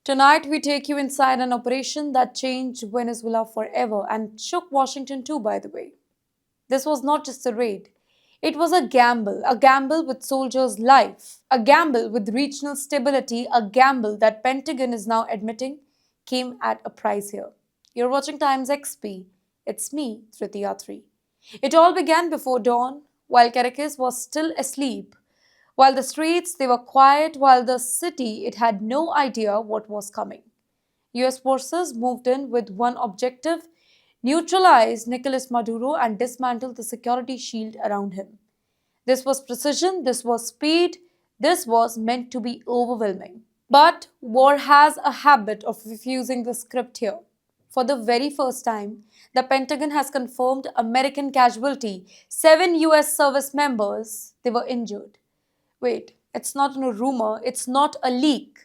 Tonight, we take you inside an operation that changed Venezuela forever and shook Washington too, by the way. This was not just a raid, it was a gamble with soldiers' life, a gamble with regional stability, a gamble that Pentagon is now admitting came at a price here. You're watching Times XP. It's me, Tritiya 3. It all began before dawn, while Caracas was still asleep. While the streets they were quiet, while the city it had no idea what was coming. US forces moved in with one objective: neutralize Nicolas Maduro and dismantle the security shield around him. This was precision, this was speed, this was meant to be overwhelming. But war has a habit of refusing the script here. For the very first time, the Pentagon has confirmed American casualty. 7 US service members, they were injured. Wait, it's not a rumor, it's not a leak.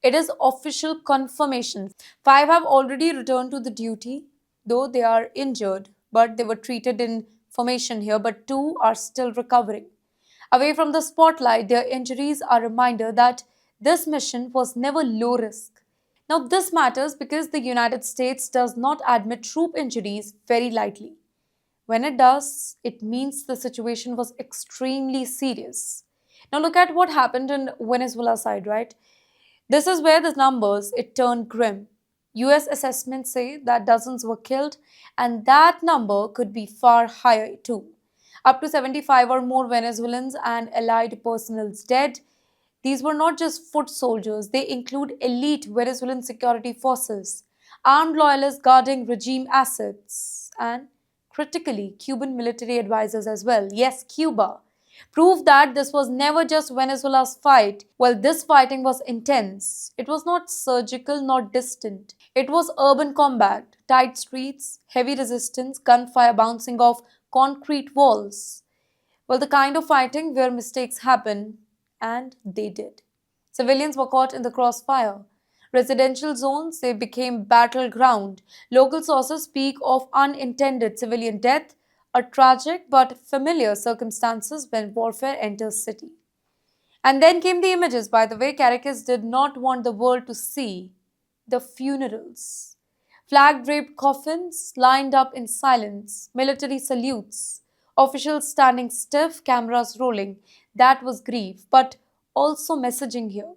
It is official confirmation. Five have already returned to the duty, though they are injured, but they were treated in formation here, but two are still recovering. Away from the spotlight, their injuries are a reminder that this mission was never low risk. Now, this matters because the United States does not admit troop injuries very lightly. When it does, it means the situation was extremely serious. Now look at what happened in Venezuela side, right? This is where the numbers it turned grim. US assessments say that dozens were killed and that number could be far higher too. Up to 75 or more Venezuelans and allied personnel dead. These were not just foot soldiers, they include elite Venezuelan security forces, armed loyalists guarding regime assets, and critically, Cuban military advisors as well. Yes, Cuba. Proof that this was never just Venezuela's fight. Well, this fighting was intense. It was not surgical, not distant. It was urban combat, tight streets, heavy resistance, gunfire bouncing off concrete walls. Well, the kind of fighting where mistakes happen, and they did. Civilians were caught in the crossfire. Residential zones, they became battleground. Local sources speak of unintended civilian death, a tragic but familiar circumstances when warfare enters city. And then came the images, by the way, Caracas did not want the world to see the funerals. Flag draped coffins lined up in silence, military salutes, officials standing stiff, cameras rolling. That was grief, but also messaging here.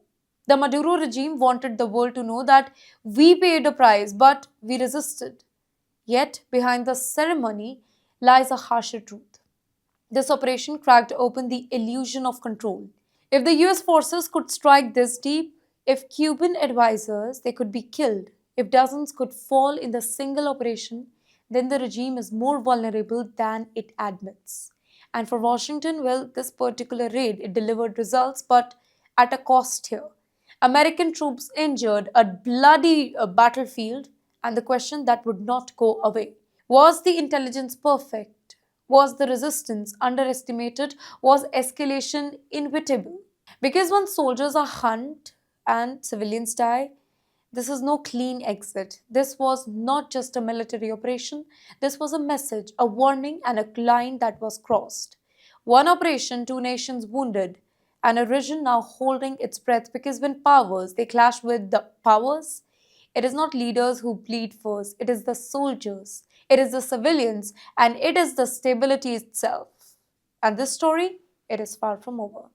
The Maduro regime wanted the world to know that we paid a price, but we resisted. Yet, behind the ceremony lies a harsher truth. This operation cracked open the illusion of control. If the US forces could strike this deep, if Cuban advisors they could be killed, if dozens could fall in the single operation, then the regime is more vulnerable than it admits. And for Washington, well, this particular raid it delivered results, but at a cost here. American troops injured, a bloody battlefield, and the question that would not go away. Was the intelligence perfect? Was the resistance underestimated? Was escalation inevitable? Because when soldiers are hunt and civilians die, this is no clean exit. This was not just a military operation, this was a message, a warning, and a line that was crossed. One operation, two nations wounded, and a region now holding its breath because when powers they clash with the powers, it is not leaders who bleed first, it is the soldiers, it is the civilians, and it is the stability itself. And this story, it is far from over.